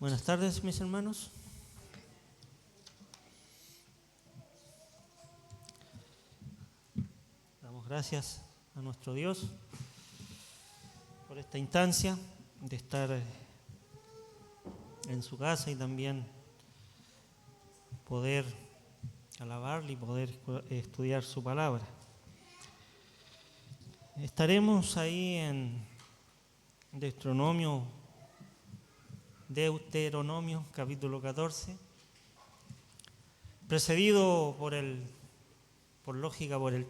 Buenas tardes, mis hermanos. Damos gracias a nuestro Dios por esta instancia de estar en su casa y también poder alabarle y poder estudiar su palabra. Estaremos ahí en Deuteronomio capítulo 14, precedido por el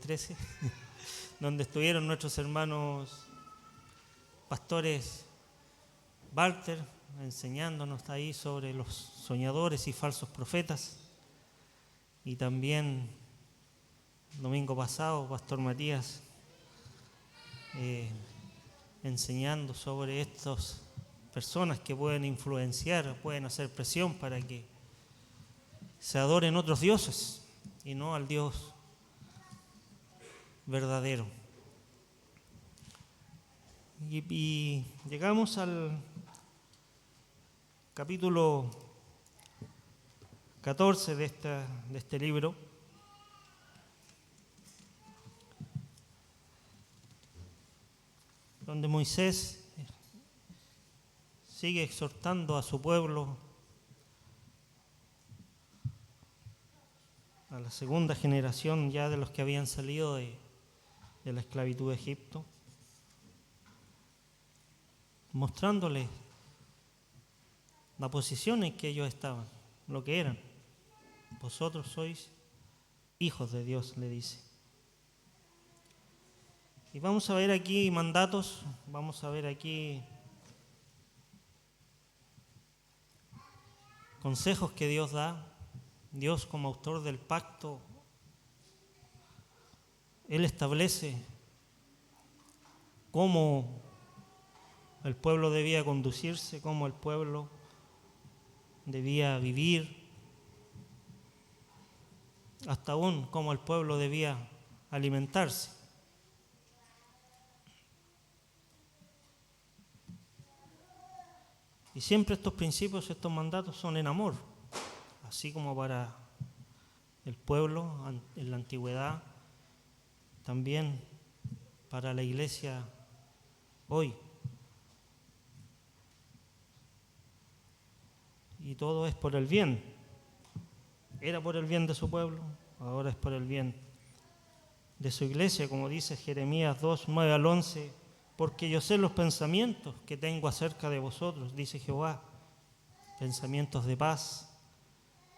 13, donde estuvieron nuestros hermanos pastores Walter enseñándonos ahí sobre los soñadores y falsos profetas, y también el domingo pasado pastor Matías enseñando sobre estas personas que pueden influenciar, pueden hacer presión para que se adoren otros dioses y no al Dios verdadero. Y llegamos al capítulo 14 de este libro, donde Moisés sigue exhortando a su pueblo, a la segunda generación ya de los que habían salido de la esclavitud de Egipto, mostrándoles la posición en que ellos estaban, lo que eran. Vosotros sois hijos de Dios, le dice. Y vamos a ver aquí mandatos, vamos a ver aquí consejos que Dios da. Dios, como autor del pacto, Él establece cómo el pueblo debía conducirse, cómo el pueblo debía vivir, hasta aún cómo el pueblo debía alimentarse. Y siempre estos principios, estos mandatos son en amor, así como para el pueblo en la antigüedad, también para la iglesia hoy. Y todo es por el bien. Era por el bien de su pueblo, ahora es por el bien de su iglesia, como dice Jeremías 2, 9 al 11, porque yo sé los pensamientos que tengo acerca de vosotros, dice Jehová, pensamientos de paz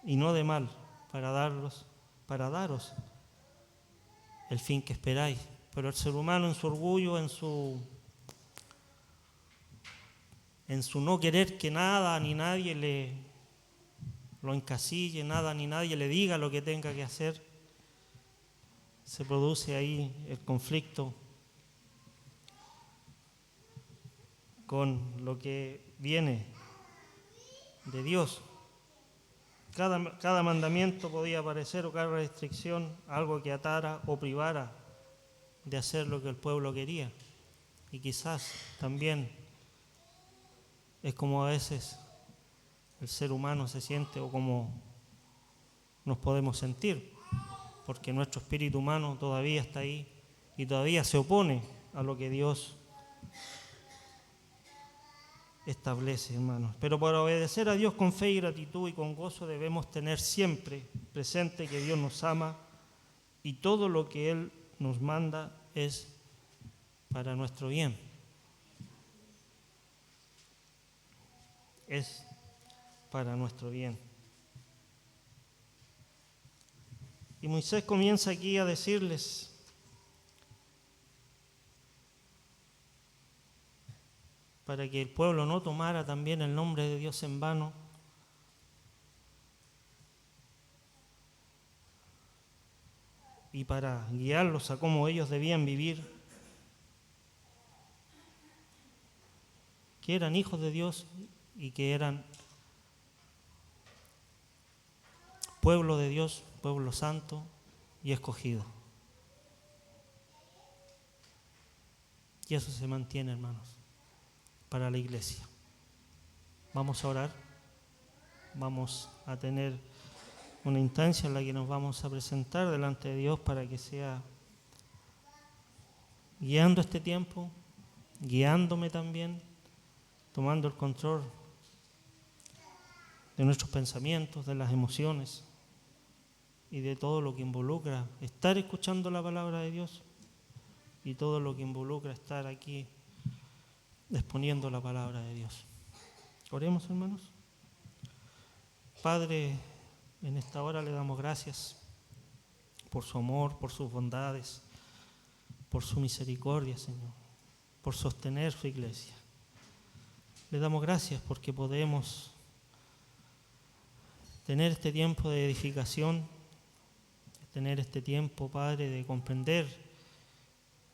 y no de mal, para daros el fin que esperáis. Pero el ser humano en su orgullo, en su no querer que nada ni nadie lo encasille, nada ni nadie le diga lo que tenga que hacer, se produce ahí el conflicto con lo que viene de Dios. Cada mandamiento podía parecer, o cada restricción, algo que atara o privara de hacer lo que el pueblo quería. Y quizás también es como a veces el ser humano se siente, o como nos podemos sentir, porque nuestro espíritu humano todavía está ahí y todavía se opone a lo que Dios establece, hermanos. Pero para obedecer a Dios con fe y gratitud y con gozo debemos tener siempre presente que Dios nos ama y todo lo que Él nos manda es para nuestro bien. Es para nuestro bien. Y Moisés comienza aquí a decirles para que el pueblo no tomara también el nombre de Dios en vano, y para guiarlos a cómo ellos debían vivir, que eran hijos de Dios y que eran pueblo de Dios, pueblo santo y escogido. Y eso se mantiene, hermanos, para la iglesia. Vamos a orar. vamos a tener una instancia en la que nos vamos a presentar delante de Dios para que sea guiando este tiempo, guiándome también, tomando el control de nuestros pensamientos, de las emociones y de todo lo que involucra estar escuchando la palabra de Dios y todo lo que involucra estar aquí exponiendo la palabra de Dios. Oremos, hermanos. Padre, en esta hora le damos gracias por su amor, por sus bondades, por su misericordia, Señor, por sostener su iglesia. Le damos gracias porque podemos tener este tiempo de edificación, tener este tiempo, Padre, de comprender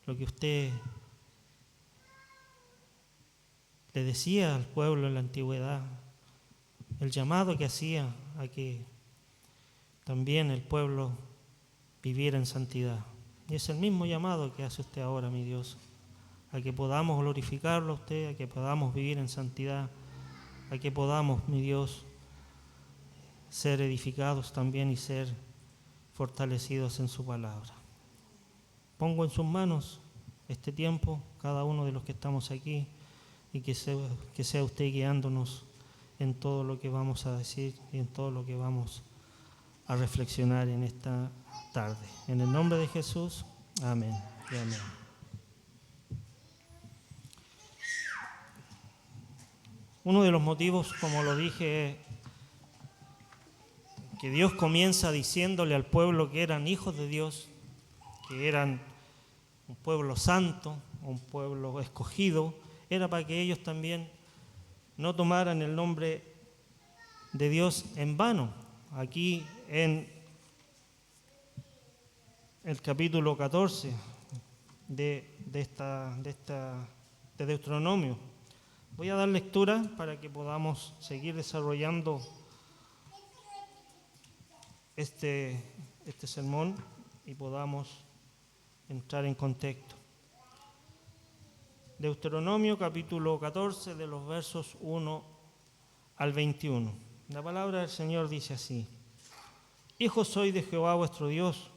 lo que usted le decía al pueblo en la antigüedad, el llamado que hacía a que también el pueblo viviera en santidad. Y es el mismo llamado que hace usted ahora, mi Dios, a que podamos glorificarlo a usted, a que podamos vivir en santidad, a que podamos, mi Dios, ser edificados también y ser fortalecidos en su palabra. Pongo en sus manos este tiempo, cada uno de los que estamos aquí, y que sea usted guiándonos en todo lo que vamos a decir y en todo lo que vamos a reflexionar en esta tarde. En el nombre de Jesús, amén y amén. Uno de los motivos, como lo dije, que Dios comienza diciéndole al pueblo que eran hijos de Dios, que eran un pueblo santo, un pueblo escogido, era para que ellos también no tomaran el nombre de Dios en vano. Aquí en el capítulo 14 de Deuteronomio. Voy a dar lectura para que podamos seguir desarrollando este sermón y podamos entrar en contexto. Deuteronomio capítulo 14 de los versos 1 al 21. La palabra del Señor dice así: Hijos sois de Jehová vuestro Dios,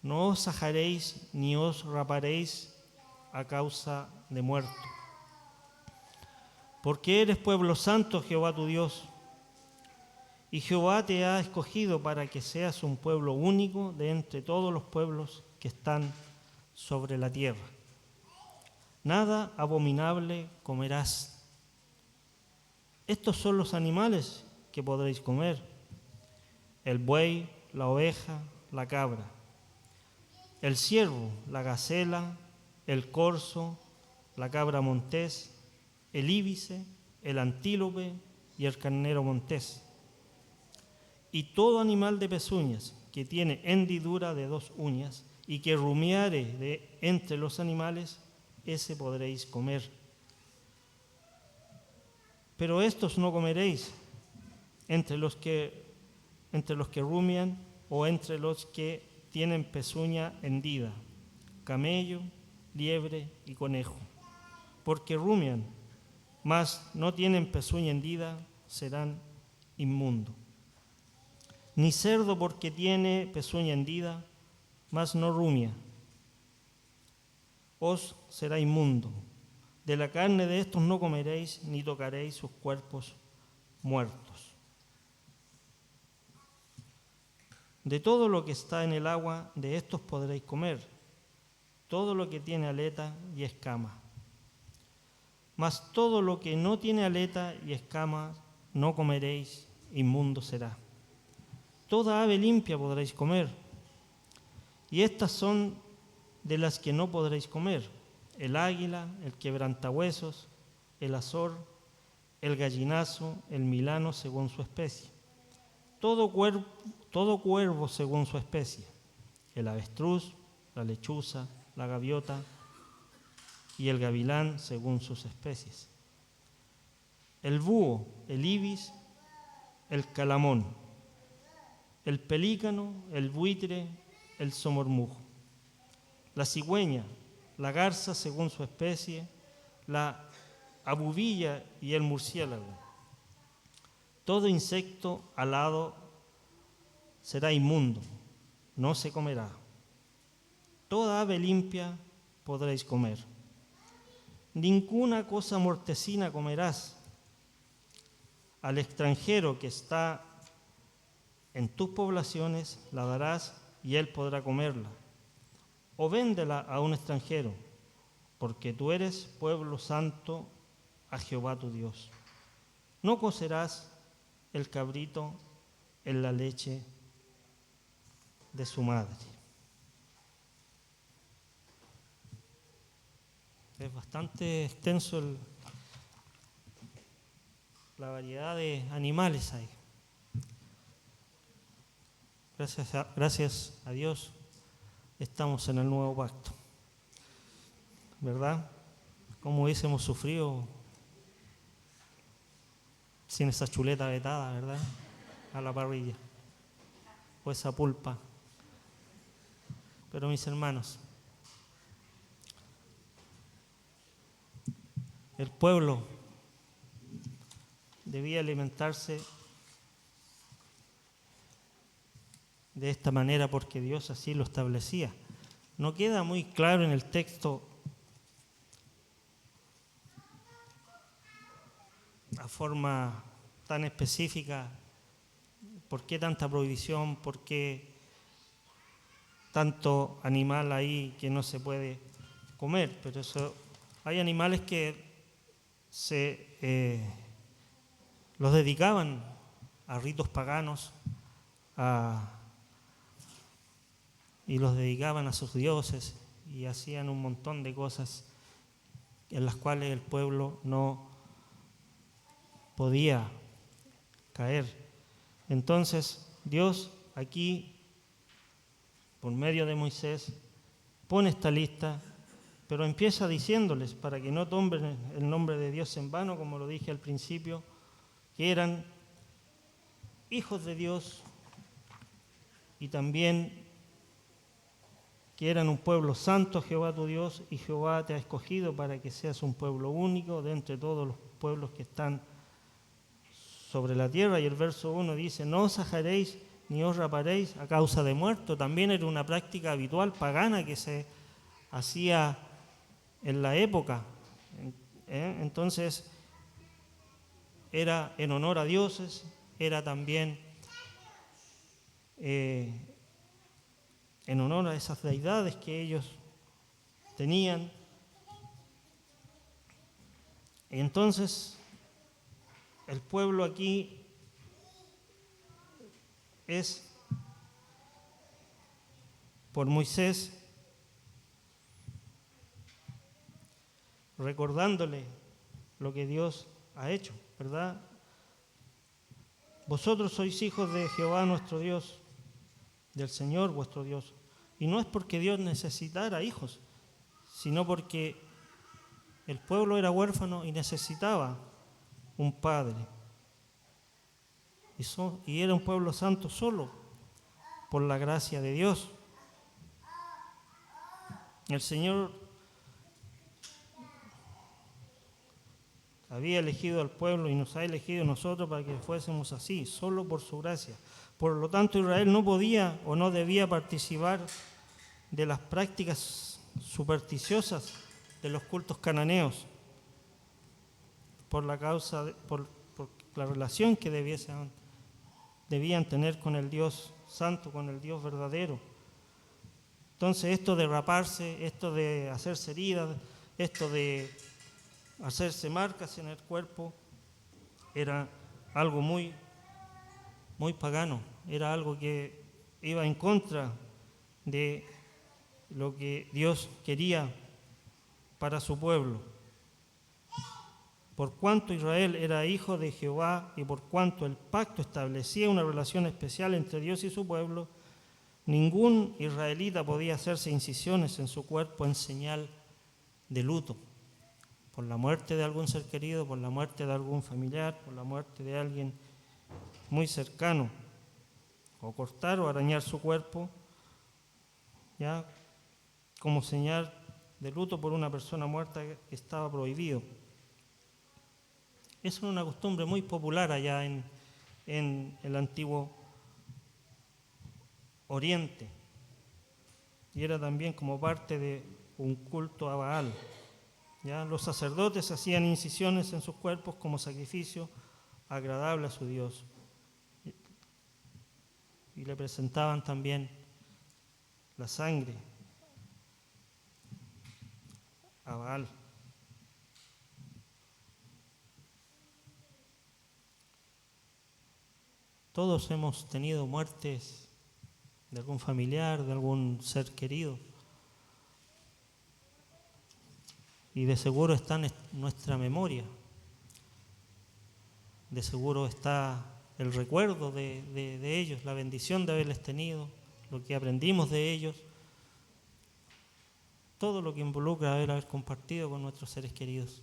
no os sajaréis ni os raparéis a causa de muerto. Porque eres pueblo santo, Jehová tu Dios, y Jehová te ha escogido para que seas un pueblo único de entre todos los pueblos que están sobre la tierra. Nada abominable comerás. Estos son los animales que podréis comer: el buey, la oveja, la cabra, el ciervo, la gacela, el corzo, la cabra montés, el íbice, el antílope y el carnero montés. Y todo animal de pezuñas que tiene hendidura de 2 uñas y que rumiare de entre los animales, ese podréis comer. Pero estos no comeréis entre los que rumian o entre los que tienen pezuña hendida, camello, liebre y conejo, porque rumian, mas no tienen pezuña hendida, serán inmundos. Ni cerdo, porque tiene pezuña hendida, mas no rumia, os será inmundo. De la carne de estos no comeréis, ni tocaréis sus cuerpos muertos. De todo lo que está en el agua, de estos podréis comer, todo lo que tiene aleta y escama. Mas todo lo que no tiene aleta y escama no comeréis, inmundo será. Toda ave limpia podréis comer, y estas son de las que no podréis comer: el águila, el quebrantahuesos, el azor, el gallinazo, el milano según su especie, todo cuervo según su especie, el avestruz, la lechuza, la gaviota y el gavilán según sus especies, el búho, el ibis, el calamón, el pelícano, el buitre, el somormujo, la cigüeña, la garza según su especie, la abubilla y el murciélago. Todo insecto alado será inmundo, no se comerá. Toda ave limpia podréis comer. Ninguna cosa mortecina comerás. Al extranjero que está en tus poblaciones la darás y él podrá comerla. O véndela a un extranjero, porque tú eres pueblo santo a Jehová tu Dios. No cocerás el cabrito en la leche de su madre. Es bastante extenso la variedad de animales ahí. Gracias a Dios estamos en el nuevo pacto, ¿verdad? Como hubiésemos sufrido sin esa chuleta vetada, ¿verdad? A la parrilla, o esa pulpa. Pero mis hermanos, el pueblo debía alimentarse de esta manera porque Dios así lo establecía. No queda muy claro en el texto a forma tan específica por qué tanta prohibición, por qué tanto animal ahí que no se puede comer, pero eso, hay animales que los dedicaban a ritos paganos y los dedicaban a sus dioses y hacían un montón de cosas en las cuales el pueblo no podía caer. Entonces Dios aquí, por medio de Moisés, pone esta lista, pero empieza diciéndoles, para que no tomen el nombre de Dios en vano, como lo dije al principio, que eran hijos de Dios y también que eran un pueblo santo, Jehová tu Dios, y Jehová te ha escogido para que seas un pueblo único de entre todos los pueblos que están sobre la tierra. Y el verso 1 dice, no os ajaréis ni os raparéis a causa de muerto. También era una práctica habitual pagana que se hacía en la época. Entonces, era en honor a dioses, era también en honor a esas deidades que ellos tenían. Y entonces, el pueblo aquí es, por Moisés, recordándole lo que Dios ha hecho, ¿verdad? Vosotros sois hijos de Jehová nuestro Dios, del Señor vuestro Dios. Y no es porque Dios necesitara hijos, sino porque el pueblo era huérfano y necesitaba un padre. Y era un pueblo santo solo por la gracia de Dios. El Señor había elegido al pueblo y nos ha elegido nosotros para que fuésemos así, solo por su gracia. Por lo tanto, Israel no podía o no debía participar de las prácticas supersticiosas de los cultos cananeos por la relación que debían tener con el Dios santo, con el Dios verdadero. Entonces, esto de raparse, esto de hacerse heridas, esto de hacerse marcas en el cuerpo, era algo muy, muy pagano, era algo que iba en contra de lo que Dios quería para su pueblo. Por cuanto Israel era hijo de Jehová y por cuanto el pacto establecía una relación especial entre Dios y su pueblo, ningún israelita podía hacerse incisiones en su cuerpo en señal de luto, por la muerte de algún ser querido, por la muerte de algún familiar, por la muerte de alguien muy cercano, o cortar o arañar su cuerpo, ya como señal de luto por una persona muerta que estaba prohibido. Eso es una costumbre muy popular allá en en el antiguo Oriente y era también como parte de un culto a Baal. ¿Ya? Los sacerdotes hacían incisiones en sus cuerpos como sacrificio agradable a su Dios y le presentaban también la sangre a Baal. Todos hemos tenido muertes de algún familiar, de algún ser querido. Y de seguro está en nuestra memoria. De seguro está el recuerdo de ellos, la bendición de haberles tenido, lo que aprendimos de ellos, todo lo que involucra haber compartido con nuestros seres queridos.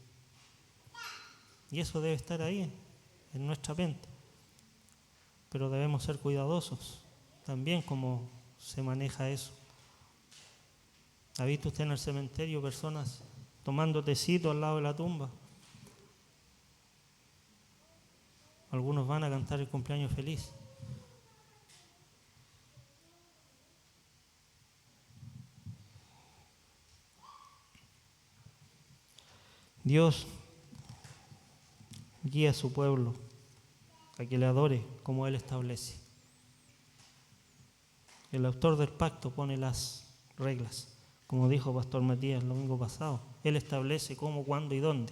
Y eso debe estar ahí, en nuestra mente. Pero debemos ser cuidadosos también cómo se maneja eso. ¿Ha visto usted en el cementerio personas tomando tecito al lado de la tumba? Algunos van a cantar el cumpleaños feliz. Dios guía a su pueblo a que le adore como Él establece. El autor del pacto pone las reglas, como dijo Pastor Matías el domingo pasado. Él establece cómo, cuándo y dónde.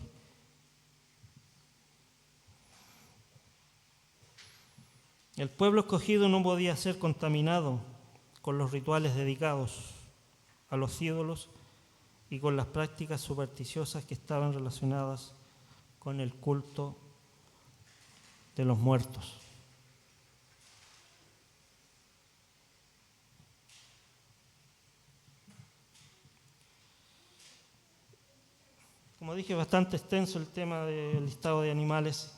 El pueblo escogido no podía ser contaminado con los rituales dedicados a los ídolos y con las prácticas supersticiosas que estaban relacionadas con el culto de los muertos. Como dije, bastante extenso el tema del listado de animales.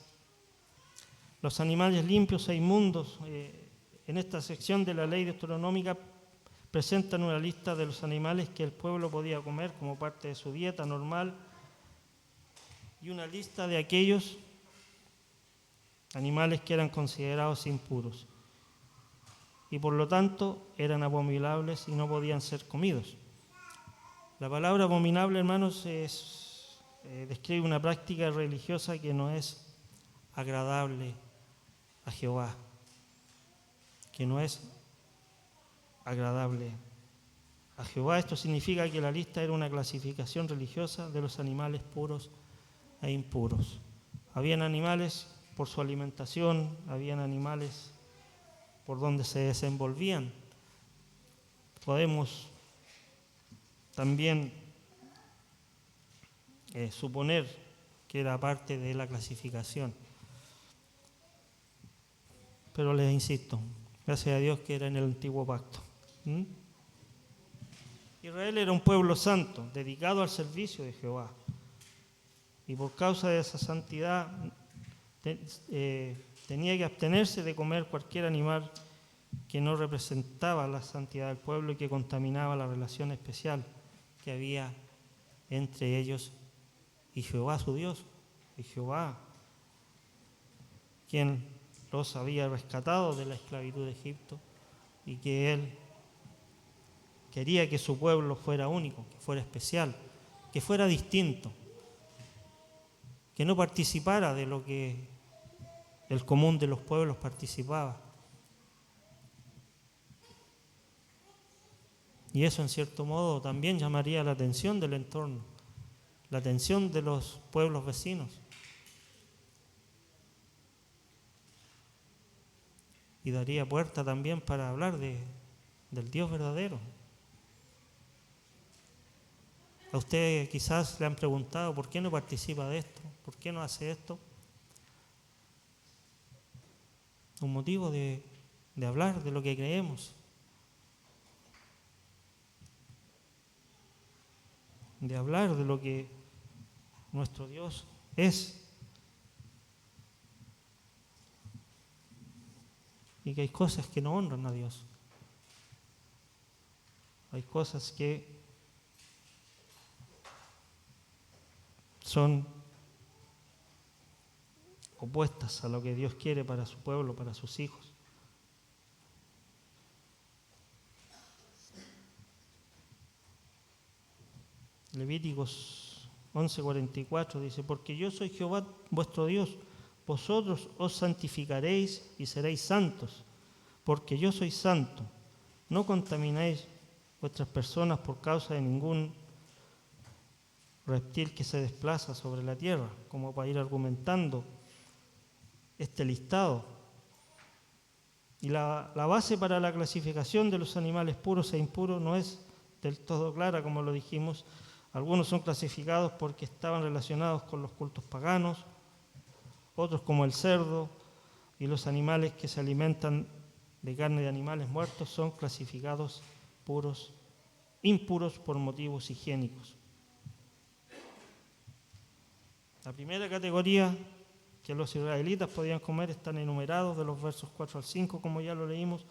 Los animales limpios e inmundos, en esta sección de la ley deuteronómica presentan una lista de los animales que el pueblo podía comer como parte de su dieta normal y una lista de aquellos animales que eran considerados impuros y por lo tanto eran abominables y no podían ser comidos. La palabra abominable, hermanos, describe una práctica religiosa que no es agradable a Jehová, que no es agradable a Jehová. Esto significa que la lista era una clasificación religiosa de los animales puros e impuros. Habían animales por su alimentación, habían animales por donde se desenvolvían. Podemos también suponer que era parte de la clasificación. Pero les insisto, gracias a Dios que era en el antiguo pacto. Israel era un pueblo santo, dedicado al servicio de Jehová. Y por causa de esa santidad tenía que abstenerse de comer cualquier animal que no representaba la santidad del pueblo y que contaminaba la relación especial que había entre ellos y Jehová su Dios, y Jehová quien los había rescatado de la esclavitud de Egipto y que Él quería que su pueblo fuera único, que fuera especial, que fuera distinto, que no participara de lo que el común de los pueblos participaba. Y eso en cierto modo también llamaría la atención del entorno, la atención de los pueblos vecinos. Y daría puerta también para hablar del Dios verdadero. A usted quizás le han preguntado por qué no participa de esto, por qué no hace esto. Un motivo de hablar de lo que creemos, de hablar de lo que nuestro Dios es. Y que hay cosas que no honran a Dios. Hay cosas que son opuestas a lo que Dios quiere para su pueblo, para sus hijos. Levíticos 11:44 dice: porque yo soy Jehová vuestro Dios, vosotros os santificaréis y seréis santos, porque yo soy santo. No contaminéis vuestras personas por causa de ningún reptil que se desplaza sobre la tierra, como para ir argumentando este listado. Y la base para la clasificación de los animales puros e impuros no es del todo clara, como lo dijimos. Algunos son clasificados porque estaban relacionados con los cultos paganos, otros como el cerdo y los animales que se alimentan de carne de animales muertos son clasificados puros, impuros por motivos higiénicos. La primera categoría que los israelitas podían comer están enumerados de los versos 4 al 5, como ya lo leímos,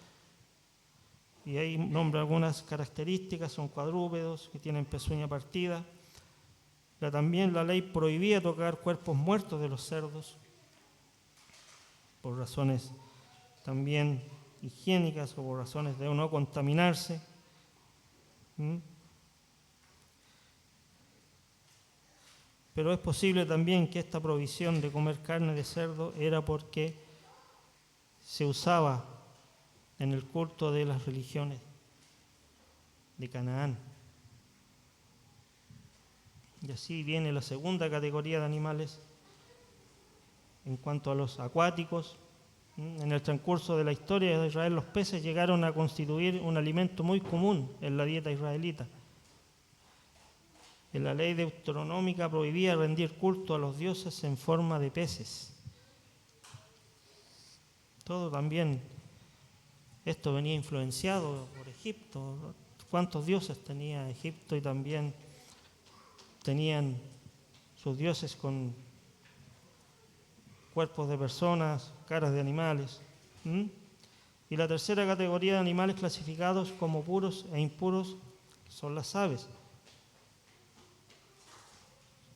y ahí nombra algunas características: son cuadrúpedos que tienen pezuña partida. También la ley prohibía tocar cuerpos muertos de los cerdos, por razones también higiénicas o por razones de no contaminarse. Pero es posible también que esta provisión de comer carne de cerdo era porque se usaba en el culto de las religiones de Canaán. Y así viene la segunda categoría de animales. En cuanto a los acuáticos, en el transcurso de la historia de Israel, los peces llegaron a constituir un alimento muy común en la dieta israelita. En la ley deuteronómica prohibía rendir culto a los dioses en forma de peces. Todo también, esto venía influenciado por Egipto. ¿Cuántos dioses tenía Egipto? Y también tenían sus dioses con cuerpos de personas, caras de animales. Y la tercera categoría de animales clasificados como puros e impuros son las aves.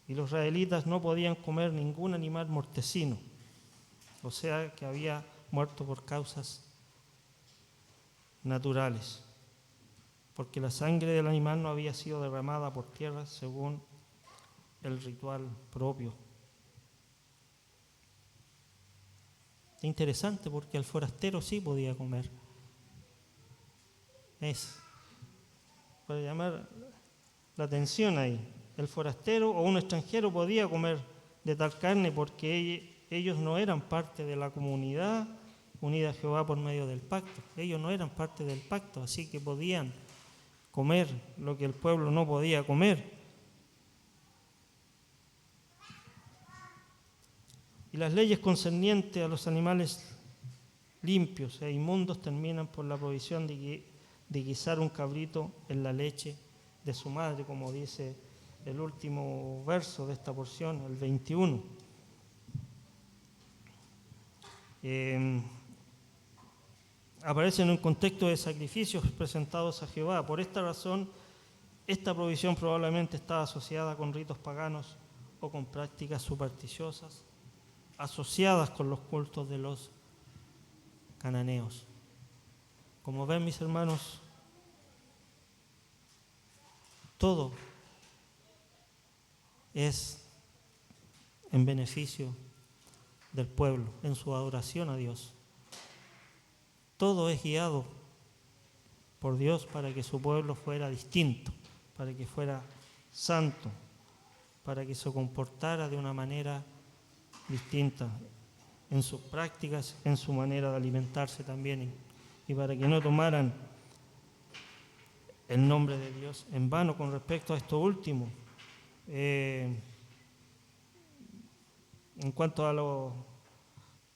Y los israelitas no podían comer ningún animal mortecino, o sea que había muerto por causas naturales, porque la sangre del animal no había sido derramada por tierra según el ritual propio. Es interesante porque el forastero sí podía comer. Es para llamar la atención ahí. El forastero o un extranjero podía comer de tal carne porque ellos no eran parte de la comunidad unida a Jehová por medio del pacto. Ellos no eran parte del pacto, así que podían comer lo que el pueblo no podía comer. Y las leyes concernientes a los animales limpios e inmundos terminan por la provisión de guisar un cabrito en la leche de su madre, como dice el último verso de esta porción, el 21. Aparece en un contexto de sacrificios presentados a Jehová. Por esta razón, esta provisión probablemente estaba asociada con ritos paganos o con prácticas supersticiosas asociadas con los cultos de los cananeos. Como ven, mis hermanos, todo es en beneficio del pueblo, en su adoración a Dios. Todo es guiado por Dios para que su pueblo fuera distinto, para que fuera santo, para que se comportara de una manera distinta en sus prácticas, en su manera de alimentarse también, y para que no tomaran el nombre de Dios en vano. Con respecto a esto último, en cuanto a lo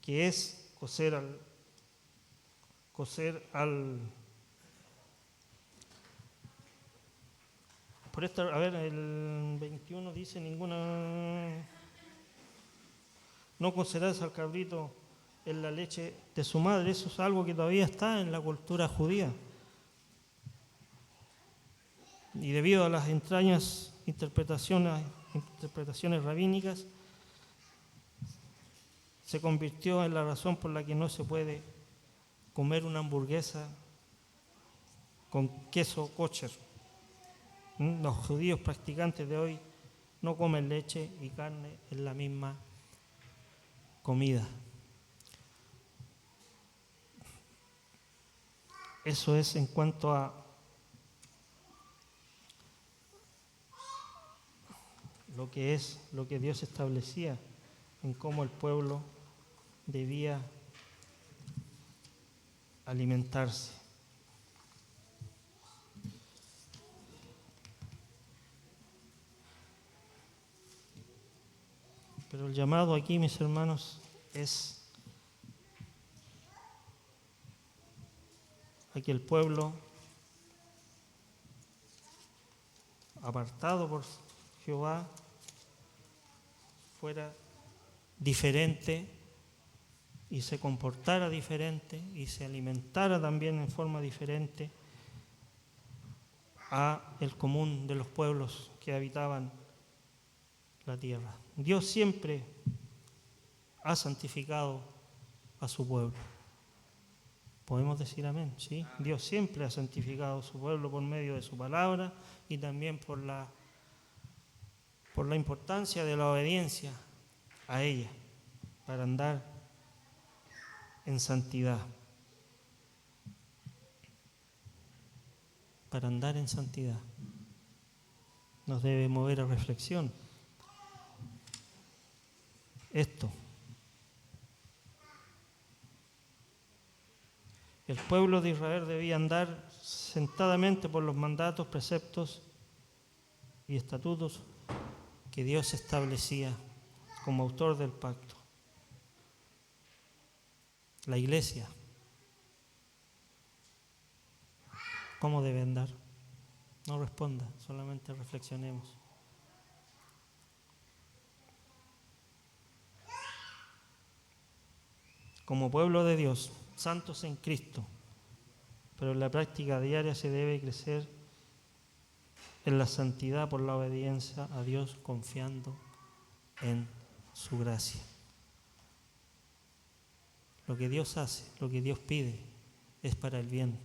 que es cocer por esta, a ver, el 21 dice: no cocerás al cabrito en la leche de su madre. Eso es algo que todavía está en la cultura judía. Y debido a las extrañas interpretaciones rabínicas, se convirtió en la razón por la que no se puede comer una hamburguesa con queso kosher. Los judíos practicantes de hoy no comen leche y carne en la misma comida. Eso es en cuanto a lo que Dios establecía en cómo el pueblo debía alimentarse. Pero el llamado aquí, mis hermanos, es a que el pueblo, apartado por Jehová, fuera diferente y se comportara diferente y se alimentara también en forma diferente a el común de los pueblos que habitaban la tierra. Dios siempre ha santificado a su pueblo. ¿Podemos decir amén? ¿Sí? Dios siempre ha santificado a su pueblo por medio de su palabra y también por la importancia de la obediencia a ella, para andar en santidad. Para andar en santidad. Nos debe mover a reflexión esto. El pueblo de Israel debía andar sentadamente por los mandatos, preceptos y estatutos que Dios establecía como autor del pacto. La iglesia, ¿cómo debe andar? No responda, solamente reflexionemos. Como pueblo de Dios, santos en Cristo, pero en la práctica diaria se debe crecer en la santidad por la obediencia a Dios, confiando en su gracia. Lo que Dios hace, lo que Dios pide, es para el bien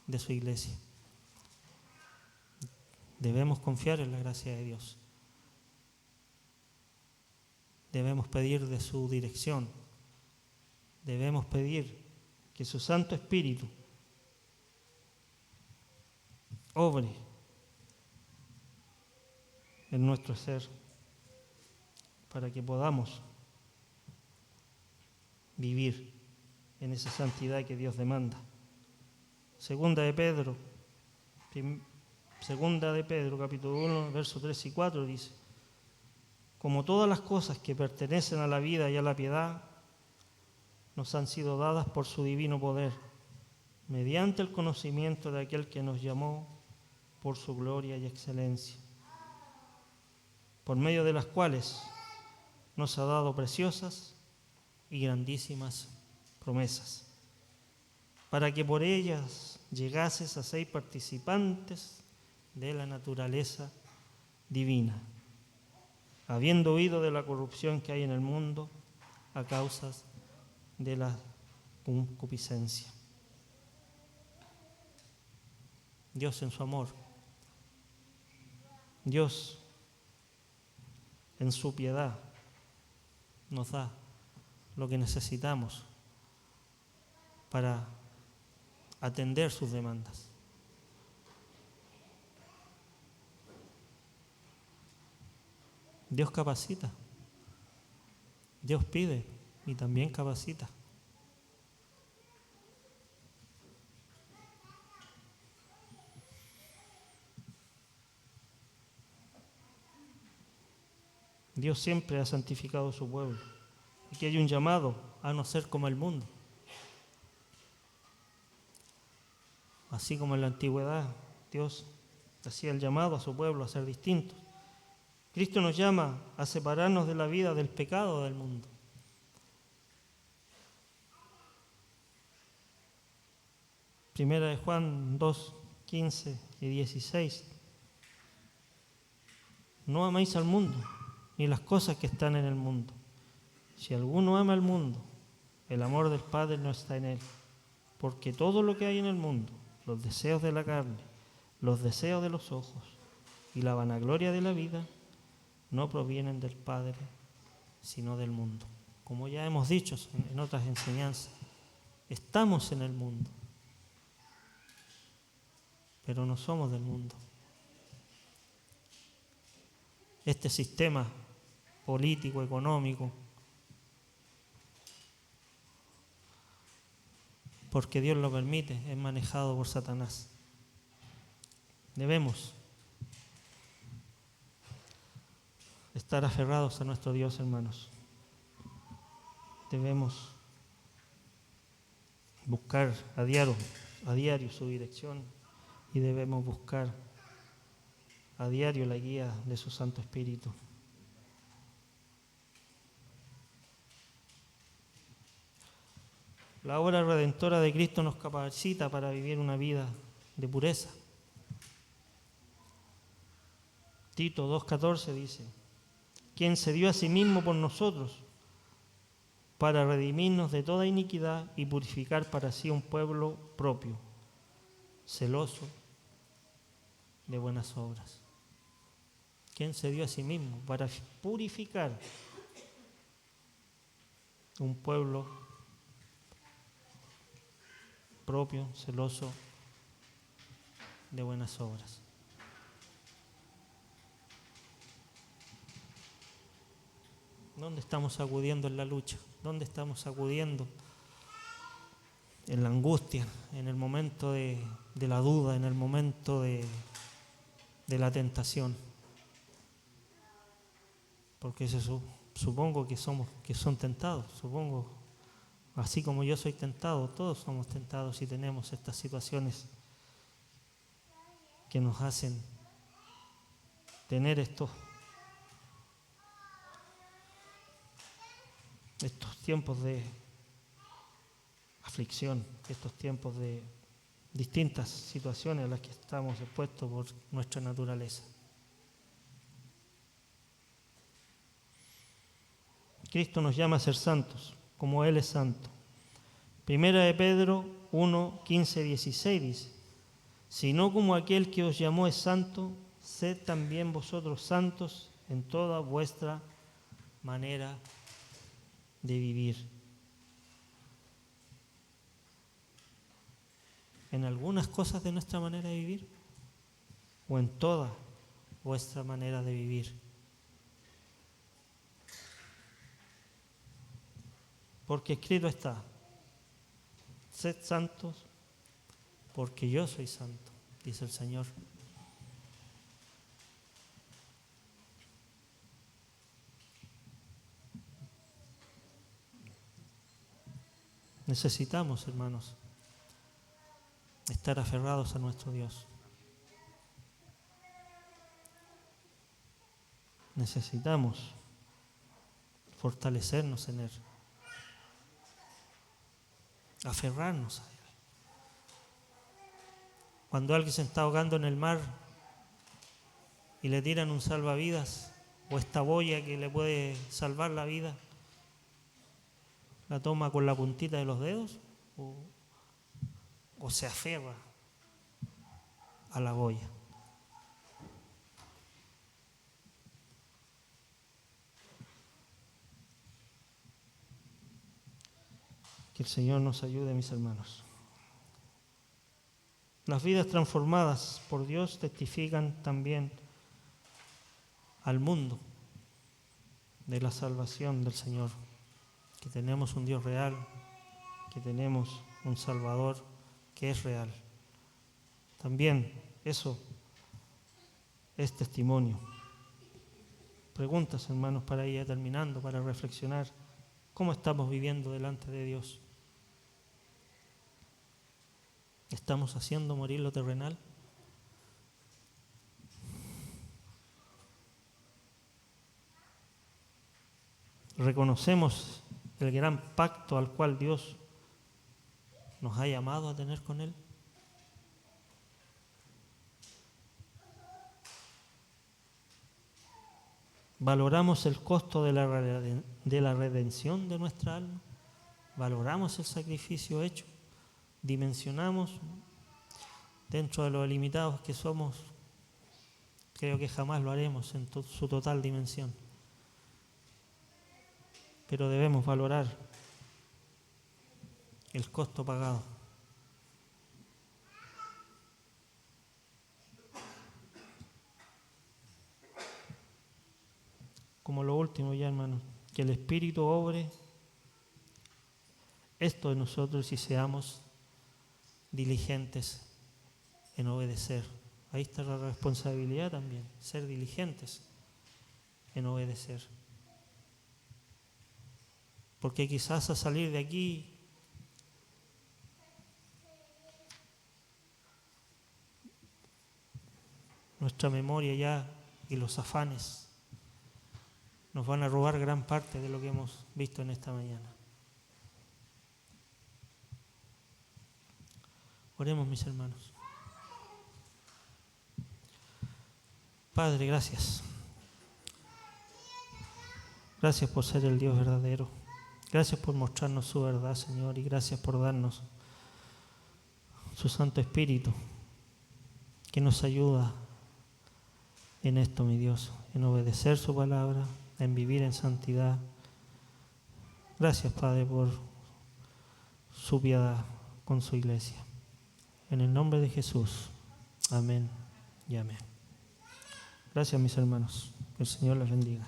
de su iglesia. Debemos confiar en la gracia de Dios. Debemos pedir de su dirección. Debemos pedir que su Santo Espíritu obre en nuestro ser para que podamos vivir en esa santidad que Dios demanda. Segunda de Pedro, capítulo 1, versos 3 y 4 dice: como todas las cosas que pertenecen a la vida y a la piedad, nos han sido dadas por su divino poder, mediante el conocimiento de aquel que nos llamó por su gloria y excelencia, por medio de las cuales nos ha dado preciosas y grandísimas promesas, para que por ellas llegases a ser participantes de la naturaleza divina, habiendo huido de la corrupción que hay en el mundo a causa de la concupiscencia. Dios en su amor, Dios en su piedad nos da lo que necesitamos para atender sus demandas. Dios capacita, Dios pide y también capacita. Dios siempre ha santificado a su pueblo. Aquí hay un llamado a no ser como el mundo. Así como en la antigüedad Dios hacía el llamado a su pueblo a ser distintos, Cristo nos llama a separarnos de la vida del pecado del mundo. Primera de Juan 2, 15 y 16. No améis al mundo, ni las cosas que están en el mundo. Si alguno ama el mundo, el amor del Padre no está en él. Porque todo lo que hay en el mundo, los deseos de la carne, los deseos de los ojos y la vanagloria de la vida, no provienen del Padre, sino del mundo. Como ya hemos dicho en otras enseñanzas, estamos en el mundo, pero no somos del mundo. Este sistema político, económico, porque Dios lo permite, es manejado por Satanás. Debemos estar aferrados a nuestro Dios, hermanos. Debemos buscar a diario su dirección y debemos buscar a diario la guía de su Santo Espíritu. La obra redentora de Cristo nos capacita para vivir una vida de pureza. Tito 2:14 dice: quien se dio a sí mismo por nosotros para redimirnos de toda iniquidad y purificar para sí un pueblo propio, celoso de buenas obras. Quien se dio a sí mismo para purificar un pueblo propio, celoso de buenas obras. ¿Dónde estamos acudiendo en la lucha? ¿Dónde estamos acudiendo en la angustia, en el momento de la duda, en el momento de la tentación? Porque supongo que son tentados, supongo, así como yo soy tentado, todos somos tentados y tenemos estas situaciones que nos hacen tener estos tiempos de aflicción, estos tiempos de distintas situaciones a las que estamos expuestos por nuestra naturaleza. Cristo nos llama a ser santos, como Él es santo. Primera de Pedro 1, 15, 16 dice: sino como aquel que os llamó es santo, sed también vosotros santos en toda vuestra manera de vivir. ¿En algunas cosas de nuestra manera de vivir? ¿O en toda vuestra manera de vivir? Porque escrito está: sed santos, porque yo soy santo, dice el Señor. Necesitamos, hermanos, estar aferrados a nuestro Dios. Necesitamos fortalecernos en Él, aferrarnos a Él. Cuando alguien se está ahogando en el mar y le tiran un salvavidas o esta boya que le puede salvar la vida, ¿la toma con la puntita de los dedos o se aferra a la boya? Que el Señor nos ayude, mis hermanos. Las vidas transformadas por Dios testifican también al mundo de la salvación del Señor, que tenemos un Dios real, que tenemos un Salvador que es real. También eso es testimonio. Preguntas, hermanos, para ir terminando, para reflexionar. ¿Cómo estamos viviendo delante de Dios? ¿Estamos haciendo morir lo terrenal? ¿Reconocemos el gran pacto al cual Dios nos ha llamado a tener con Él? ¿Valoramos el costo de la redención de nuestra alma? ¿Valoramos el sacrificio hecho? ¿Dimensionamos dentro de los limitados que somos? Creo que jamás lo haremos en su total dimensión. Pero debemos valorar el costo pagado. Como lo último ya, hermanos, que el Espíritu obre esto en nosotros y seamos diligentes en obedecer. Ahí está la responsabilidad también, ser diligentes en obedecer. Porque quizás a salir de aquí nuestra memoria ya y los afanes nos van a robar gran parte de lo que hemos visto en esta mañana. Oremos, mis hermanos. Padre, gracias. Gracias por ser el Dios verdadero. Gracias por mostrarnos su verdad, Señor, y gracias por darnos su Santo Espíritu, que nos ayuda en esto, mi Dios, en obedecer su palabra, en vivir en santidad. Gracias, Padre, por su piedad con su iglesia. En el nombre de Jesús. Amén y amén. Gracias, mis hermanos. Que el Señor les bendiga.